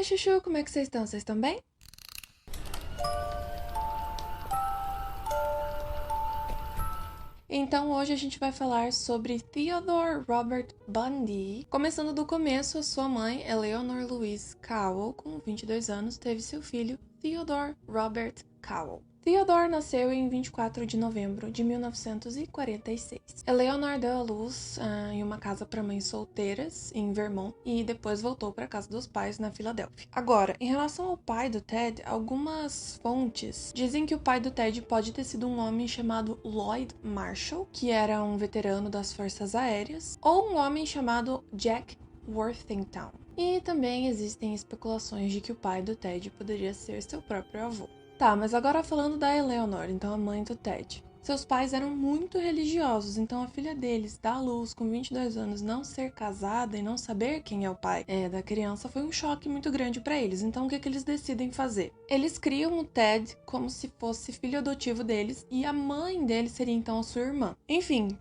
Oi, Chuchu, como é que vocês estão? Vocês estão bem? Então hoje a gente vai falar sobre Theodore Robert Bundy. Começando do começo, a sua mãe, Eleanor Louise Cowell, com 22 anos, teve seu filho, Theodore Robert Cowell. Theodore nasceu em 24 de novembro de 1946. Eleanor deu à luz em uma casa para mães solteiras, em Vermont, e depois voltou para a casa dos pais, na Filadélfia. Agora, em relação ao pai do Ted, algumas fontes dizem que o pai do Ted pode ter sido um homem chamado Lloyd Marshall, que era um veterano das Forças Aéreas, ou um homem chamado Jack Worthington. E também existem especulações de que o pai do Ted poderia ser seu próprio avô. Tá, mas agora falando da Eleanor, então a mãe do Ted. Seus pais eram muito religiosos, então a filha deles, dar à luz com 22 anos, não ser casada e não saber quem é o pai da criança foi um choque muito grande para eles. Então o que eles decidem fazer? Eles criam o Ted como se fosse filho adotivo deles e a mãe dele seria então a sua irmã. Enfim,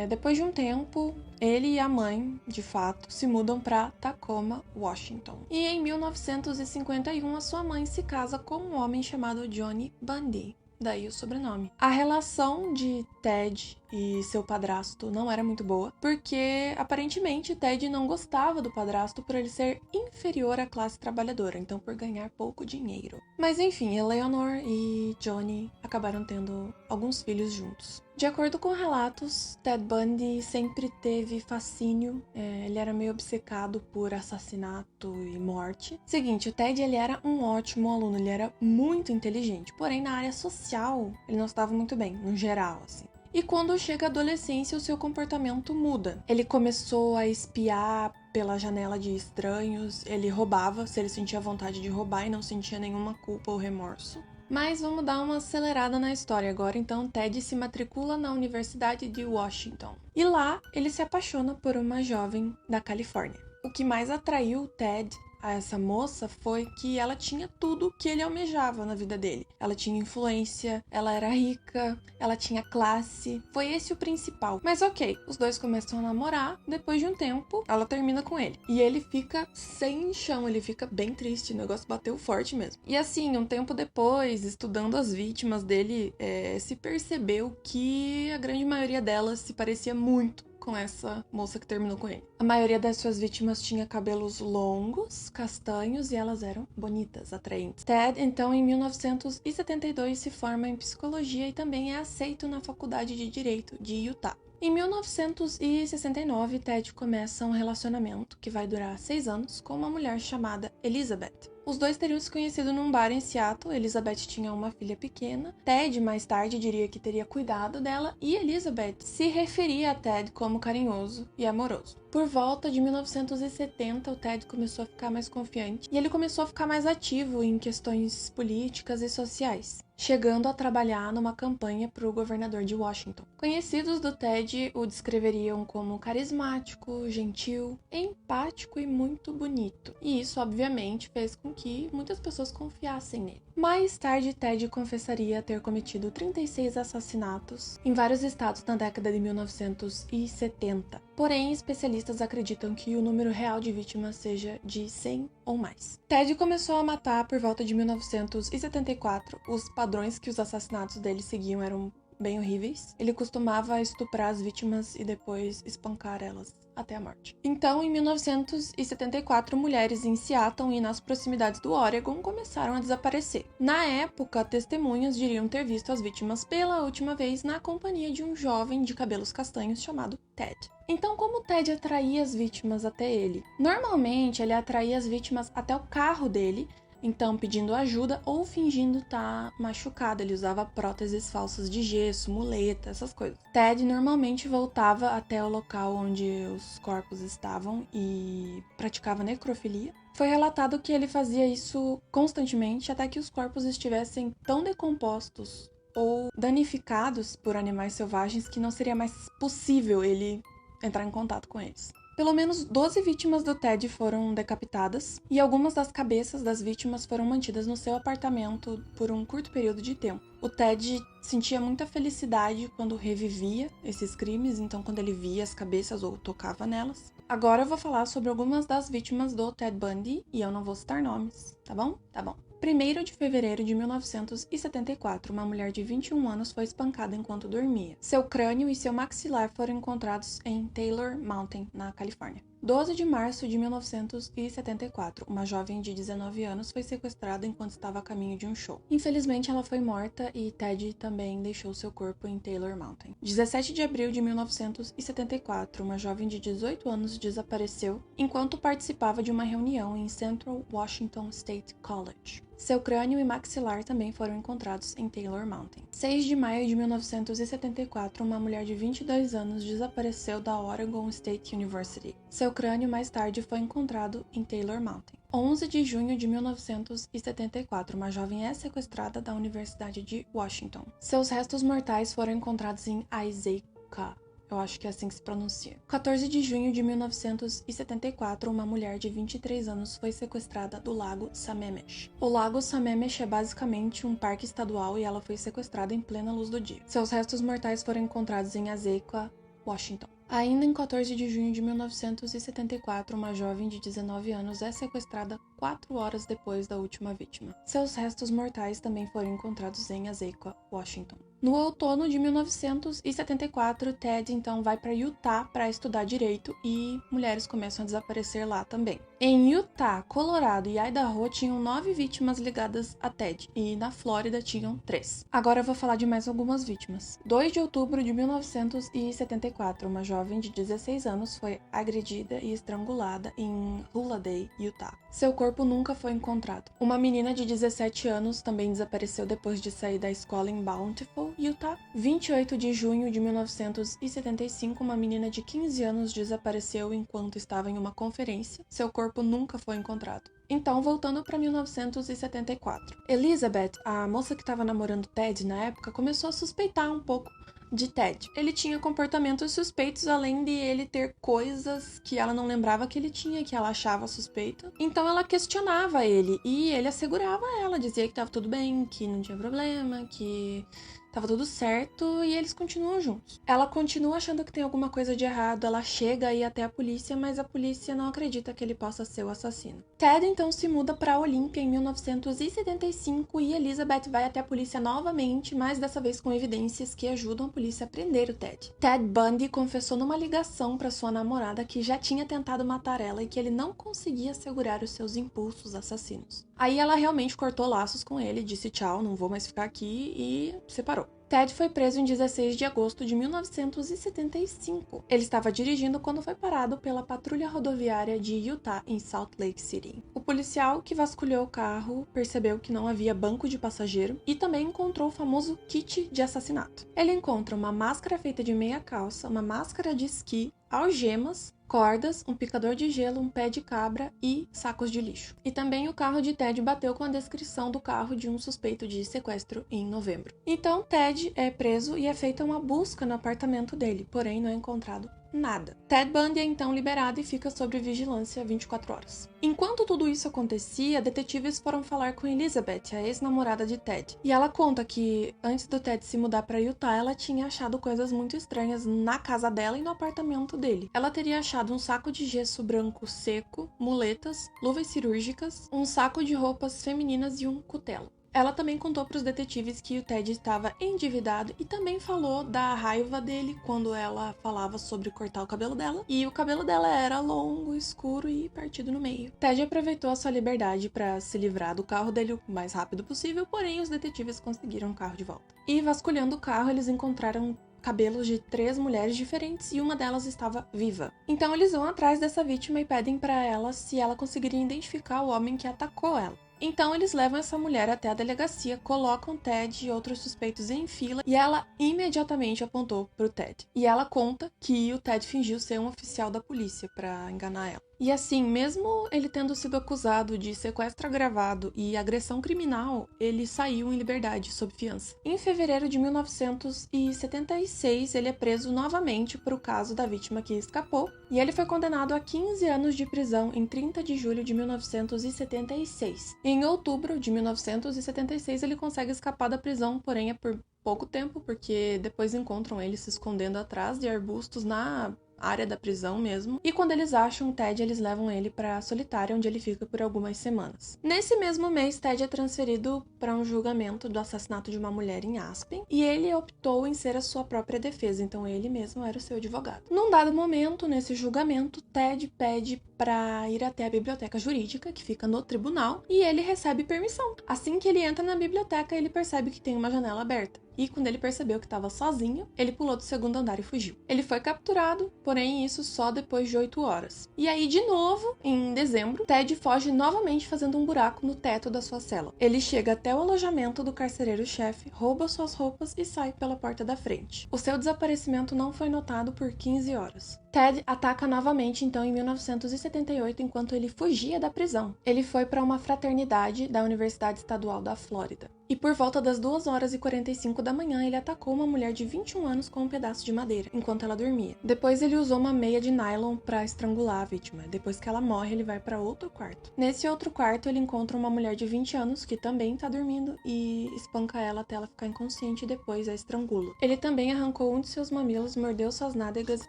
depois de um tempo, ele e a mãe, de fato, se mudam para Tacoma, Washington. E em 1951, a sua mãe se casa com um homem chamado Johnny Bundy. Daí o sobrenome. A relação de Ted e seu padrasto não era muito boa, porque aparentemente Ted não gostava do padrasto por ele ser inferior à classe trabalhadora, então por ganhar pouco dinheiro. Mas enfim, Eleanor e Johnny acabaram tendo alguns filhos juntos. De acordo com relatos, Ted Bundy sempre teve fascínio, ele era meio obcecado por assassinato e morte. Seguinte, o Ted ele era um ótimo aluno, ele era muito inteligente, porém na área social ele não estava muito bem, no geral, assim. E quando chega a adolescência, o seu comportamento muda. Ele começou a espiar pela janela de estranhos, ele roubava se ele sentia vontade de roubar e não sentia nenhuma culpa ou remorso. Mas vamos dar uma acelerada na história agora, então Ted se matricula na Universidade de Washington. E lá, ele se apaixona por uma jovem da Califórnia. O que mais atraiu Ted a essa moça foi que ela tinha tudo que ele almejava na vida dele. Ela tinha influência, ela era rica, ela tinha classe. Foi esse o principal. Mas ok, os dois começam a namorar. Depois de um tempo, ela termina com ele. E ele fica sem chão, ele fica bem triste. O negócio bateu forte mesmo. E assim, um tempo depois, estudando as vítimas dele, se percebeu que a grande maioria delas se parecia muito com essa moça que terminou com ele. A maioria das suas vítimas tinha cabelos longos, castanhos e elas eram bonitas, atraentes. Ted, então, em 1972 se forma em psicologia e também é aceito na Faculdade de Direito de Utah. Em 1969, Ted começa um relacionamento que vai durar 6 anos com uma mulher chamada Elizabeth. Os dois teriam se conhecido num bar em Seattle. Elizabeth tinha uma filha pequena. Ted, mais tarde, diria que teria cuidado dela. E Elizabeth se referia a Ted como carinhoso e amoroso. Por volta de 1970, o Ted começou a ficar mais confiante. E ele começou a ficar mais ativo em questões políticas e sociais, chegando a trabalhar numa campanha para o governador de Washington. Conhecidos do Ted o descreveriam como carismático, gentil, empático e muito bonito. E isso, obviamente, fez com que muitas pessoas confiassem nele. Mais tarde, Ted confessaria ter cometido 36 assassinatos em vários estados na década de 1970. Porém, especialistas acreditam que o número real de vítimas seja de 100 ou mais. Ted começou a matar por volta de 1974. Os padrões que os assassinatos dele seguiam eram bem horríveis. Ele costumava estuprar as vítimas e depois espancar elas até a morte. Então, em 1974, mulheres em Seattle e nas proximidades do Oregon começaram a desaparecer. Na época, testemunhas diriam ter visto as vítimas pela última vez na companhia de um jovem de cabelos castanhos chamado Ted. Então, como Ted atraía as vítimas até ele? Normalmente, ele atraía as vítimas até o carro dele, então pedindo ajuda ou fingindo estar machucado. Ele usava próteses falsas de gesso, muleta, essas coisas. Ted normalmente voltava até o local onde os corpos estavam e praticava necrofilia. Foi relatado que ele fazia isso constantemente até que os corpos estivessem tão decompostos ou danificados por animais selvagens que não seria mais possível ele entrar em contato com eles. Pelo menos 12 vítimas do Ted foram decapitadas e algumas das cabeças das vítimas foram mantidas no seu apartamento por um curto período de tempo. O Ted sentia muita felicidade quando revivia esses crimes, então quando ele via as cabeças ou tocava nelas. Agora eu vou falar sobre algumas das vítimas do Ted Bundy e eu não vou citar nomes, tá bom? Tá bom. 1º de fevereiro de 1974, uma mulher de 21 anos foi espancada enquanto dormia. Seu crânio e seu maxilar foram encontrados em Taylor Mountain, na Califórnia. 12 de março de 1974, uma jovem de 19 anos foi sequestrada enquanto estava a caminho de um show. Infelizmente, ela foi morta e Ted também deixou seu corpo em Taylor Mountain. 17 de abril de 1974, uma jovem de 18 anos desapareceu enquanto participava de uma reunião em Central Washington State College. Seu crânio e maxilar também foram encontrados em Taylor Mountain. 6 de maio de 1974, uma mulher de 22 anos desapareceu da Oregon State University. Seu crânio mais tarde foi encontrado em Taylor Mountain. 11 de junho de 1974, uma jovem é sequestrada da Universidade de Washington. Seus restos mortais foram encontrados em Issaquah. Eu acho que é assim que se pronuncia. 14 de junho de 1974, uma mulher de 23 anos foi sequestrada do Lago Sammamish. O Lago Sammamish é basicamente um parque estadual e ela foi sequestrada em plena luz do dia. Seus restos mortais foram encontrados em Issaquah, Washington. Ainda em 14 de junho de 1974, uma jovem de 19 anos é sequestrada 4 horas depois da última vítima. Seus restos mortais também foram encontrados em Issaquah, Washington. No outono de 1974, Ted então vai para Utah para estudar direito e mulheres começam a desaparecer lá também. Em Utah, Colorado e Idaho tinham 9 vítimas ligadas a Ted e na Flórida tinham 3. Agora eu vou falar de mais algumas vítimas. 2 de outubro de 1974, uma jovem de 16 anos foi agredida e estrangulada em Holladay, Utah. Seu corpo nunca foi encontrado. Uma menina de 17 anos também desapareceu depois de sair da escola em Bountiful, Utah. 28 de junho de 1975, uma menina de 15 anos desapareceu enquanto estava em uma conferência. Seu corpo nunca foi encontrado. Então, voltando para 1974. Elizabeth, a moça que estava namorando Ted na época, começou a suspeitar um pouco de Ted. Ele tinha comportamentos suspeitos, além de ele ter coisas que ela não lembrava que ele tinha, que ela achava suspeita. Então ela questionava ele e ele assegurava ela, dizia que estava tudo bem, que não tinha problema, que tava tudo certo e eles continuam juntos. Ela continua achando que tem alguma coisa de errado, ela chega a ir até a polícia, mas a polícia não acredita que ele possa ser o assassino. Ted então se muda para Olympia em 1975 e Elizabeth vai até a polícia novamente, mas dessa vez com evidências que ajudam a polícia a prender o Ted. Ted Bundy confessou numa ligação para sua namorada que já tinha tentado matar ela e que ele não conseguia segurar os seus impulsos assassinos. Aí ela realmente cortou laços com ele, disse tchau, não vou mais ficar aqui e separou. Ted foi preso em 16 de agosto de 1975. Ele estava dirigindo quando foi parado pela patrulha rodoviária de Utah em Salt Lake City. O policial que vasculhou o carro percebeu que não havia banco de passageiro e também encontrou o famoso kit de assassinato. Ele encontra uma máscara feita de meia calça, uma máscara de esqui, algemas, cordas, um picador de gelo, um pé de cabra e sacos de lixo. E também o carro de Ted bateu com a descrição do carro de um suspeito de sequestro em novembro. Então Ted é preso e é feita uma busca no apartamento dele, porém não é encontrado nada. Ted Bundy é então liberado e fica sob vigilância 24 horas. Enquanto tudo isso acontecia, detetives foram falar com Elizabeth, a ex-namorada de Ted. E ela conta que antes do Ted se mudar para Utah, ela tinha achado coisas muito estranhas na casa dela e no apartamento dele. Ela teria achado um saco de gesso branco seco, muletas, luvas cirúrgicas, um saco de roupas femininas e um cutelo. Ela também contou para os detetives que o Ted estava endividado e também falou da raiva dele quando ela falava sobre cortar o cabelo dela. E o cabelo dela era longo, escuro e partido no meio. Ted aproveitou a sua liberdade para se livrar do carro dele o mais rápido possível, porém os detetives conseguiram o carro de volta. E vasculhando o carro, eles encontraram cabelos de 3 mulheres diferentes e uma delas estava viva. Então eles vão atrás dessa vítima e pedem para ela se ela conseguiria identificar o homem que atacou ela. Então eles levam essa mulher até a delegacia, colocam Ted e outros suspeitos em fila e ela imediatamente apontou pro Ted. E ela conta que o Ted fingiu ser um oficial da polícia para enganar ela. E assim, mesmo ele tendo sido acusado de sequestro agravado e agressão criminal, ele saiu em liberdade sob fiança. Em fevereiro de 1976, ele é preso novamente por o caso da vítima que escapou, e ele foi condenado a 15 anos de prisão em 30 de julho de 1976. Em outubro de 1976, ele consegue escapar da prisão, porém é por pouco tempo, porque depois encontram ele se escondendo atrás de arbustos na área da prisão mesmo. E quando eles acham o Ted, eles levam ele pra Solitária, onde ele fica por algumas semanas. Nesse mesmo mês, Ted é transferido para um julgamento do assassinato de uma mulher em Aspen, e ele optou em ser a sua própria defesa, então ele mesmo era o seu advogado. Num dado momento, nesse julgamento, Ted pede para ir até a biblioteca jurídica, que fica no tribunal, e ele recebe permissão. Assim que ele entra na biblioteca, ele percebe que tem uma janela aberta. E quando ele percebeu que estava sozinho, ele pulou do segundo andar e fugiu. Ele foi capturado, porém isso só depois de 8 horas. E aí, de novo, em dezembro, Ted foge novamente fazendo um buraco no teto da sua cela. Ele chega até o alojamento do carcereiro-chefe, rouba suas roupas e sai pela porta da frente. O seu desaparecimento não foi notado por 15 horas. Ted ataca novamente, então, em 1978, enquanto ele fugia da prisão. Ele foi para uma fraternidade da Universidade Estadual da Flórida. E por volta das 2h45 da manhã, ele atacou uma mulher de 21 anos com um pedaço de madeira, enquanto ela dormia. Depois ele usou uma meia de nylon para estrangular a vítima. Depois que ela morre, ele vai para outro quarto. Nesse outro quarto, ele encontra uma mulher de 20 anos, que também tá dormindo, e espanca ela até ela ficar inconsciente e depois a estrangula. Ele também arrancou um de seus mamilos, mordeu suas nádegas e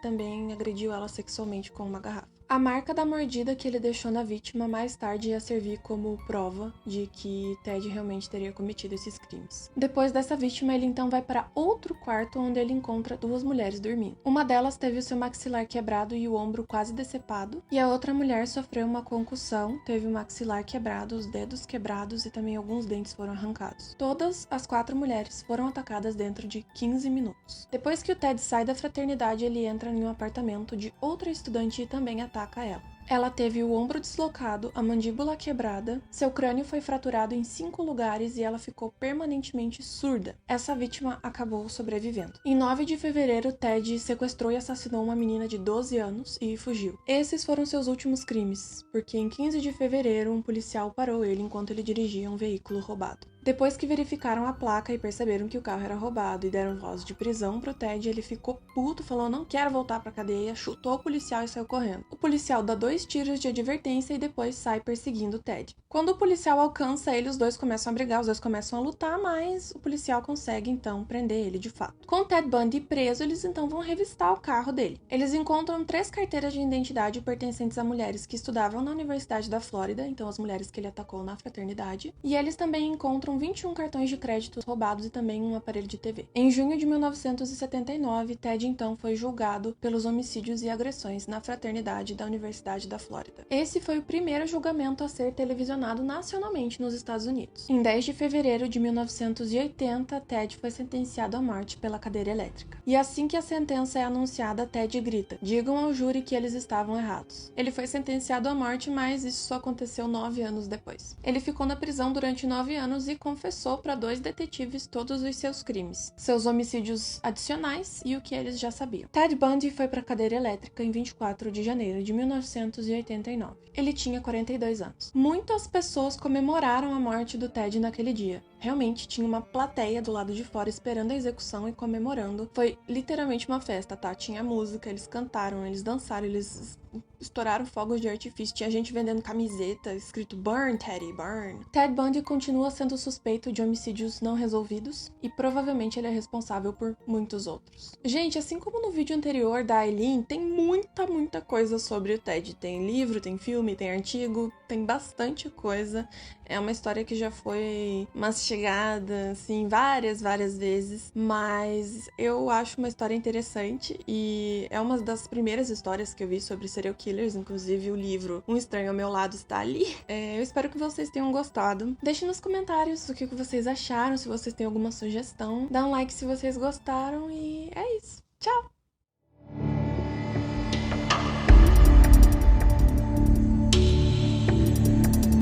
também agrediu ela sexualmente com uma garrafa. A marca da mordida que ele deixou na vítima mais tarde ia servir como prova de que Ted realmente teria cometido esses crimes. Depois dessa vítima, ele então vai para outro quarto onde ele encontra duas mulheres dormindo. Uma delas teve o seu maxilar quebrado e o ombro quase decepado, e a outra mulher sofreu uma concussão, teve o maxilar quebrado, os dedos quebrados e também alguns dentes foram arrancados. Todas as 4 mulheres foram atacadas dentro de 15 minutos. Depois que o Ted sai da fraternidade, ele entra em um apartamento de outra estudante e também ataca ela. Ela teve o ombro deslocado, a mandíbula quebrada, seu crânio foi fraturado em 5 lugares e ela ficou permanentemente surda. Essa vítima acabou sobrevivendo. Em 9 de fevereiro, Ted sequestrou e assassinou uma menina de 12 anos e fugiu. Esses foram seus últimos crimes, porque em 15 de fevereiro um policial parou ele enquanto ele dirigia um veículo roubado. Depois que verificaram a placa e perceberam que o carro era roubado e deram voz de prisão pro Ted, ele ficou puto, falou não quero voltar pra cadeia, chutou o policial e saiu correndo. O policial dá 2 tiros de advertência e depois sai perseguindo o Ted. Quando o policial alcança ele, os dois começam a brigar, os dois começam a lutar, mas o policial consegue então prender ele de fato. Com o Ted Bundy preso, eles então vão revistar o carro dele. Eles encontram 3 carteiras de identidade pertencentes a mulheres que estudavam na Universidade da Flórida, então as mulheres que ele atacou na fraternidade, e eles também encontram 21 cartões de crédito roubados e também um aparelho de TV. Em junho de 1979, Ted então foi julgado pelos homicídios e agressões na fraternidade da Universidade da Flórida. Esse foi o primeiro julgamento a ser televisionado nacionalmente nos Estados Unidos. Em 10 de fevereiro de 1980, Ted foi sentenciado à morte pela cadeira elétrica. E assim que a sentença é anunciada, Ted grita: "Digam ao júri que eles estavam errados." Ele foi sentenciado à morte, mas isso só aconteceu 9 anos depois. Ele ficou na prisão durante 9 anos e confessou para 2 detetives todos os seus crimes, seus homicídios adicionais e o que eles já sabiam. Ted Bundy foi para a cadeira elétrica em 24 de janeiro de 1989. Ele tinha 42 anos. Muitas pessoas comemoraram a morte do Ted naquele dia. Realmente tinha uma plateia do lado de fora esperando a execução e comemorando. Foi literalmente uma festa, tá? Tinha música, eles cantaram, eles dançaram, eles estouraram fogos de artifício, tinha gente vendendo camiseta escrito "Burn, Teddy, burn". Ted Bundy continua sendo suspeito de homicídios não resolvidos e provavelmente ele é responsável por muitos outros. Gente, assim como no vídeo anterior da Aileen, tem muita coisa sobre o Ted. Tem livro, tem filme, tem artigo, tem bastante coisa. É uma história que já foi mastigada, assim, várias vezes, mas eu acho uma história interessante e é uma das primeiras histórias que eu vi sobre serial killers, inclusive o livro Um Estranho ao Meu Lado está ali. Eu espero que vocês tenham gostado. Deixem nos comentários o que vocês acharam, se vocês têm alguma sugestão. Dá um like se vocês gostaram e é